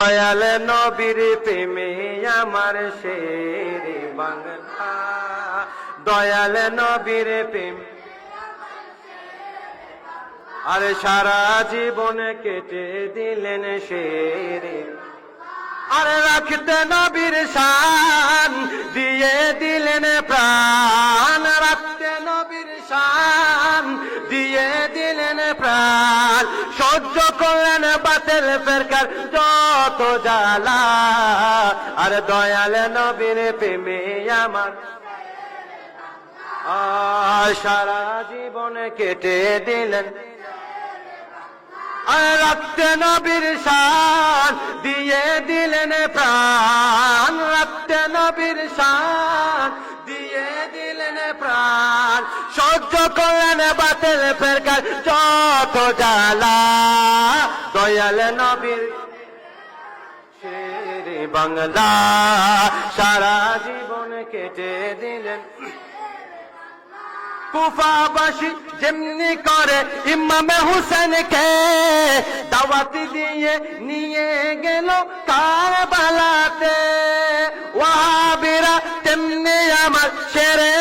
দয়াল নবীর প্রেমে আমার শেরে বাংলা, দয়াল নবীর প্রেম আর সারা জীবন কেটে দিলেন শেরে। আর রাখতে নবীর শান দিয়ে দিলেন প্রাণ, রাখতে নবীর শান দিয়ে দিলেন প্রাণ। সহ্য করলেন বাতিল ফেরকার যত জ্বালা, আর দয়াল নবীর প্রেমে আমার সারা জীবন কেটে দিলেন। আর রাখতে নবীর শান দিয়ে দিলেন প্রাণ, রাখতে নবীর শান দিয়ে দিলেন প্রাণ। সহ্য করলেন বাতিল ফেরকার যত জ্বালা, দয়াল নবীর শেরে বাংলা সারা জীবন কেটে দিলেন। কুফাবাসী যেমনি করে ইমামে হুসেনকে দাওয়াত দিয়ে নিয়ে গেল কারবালাতে,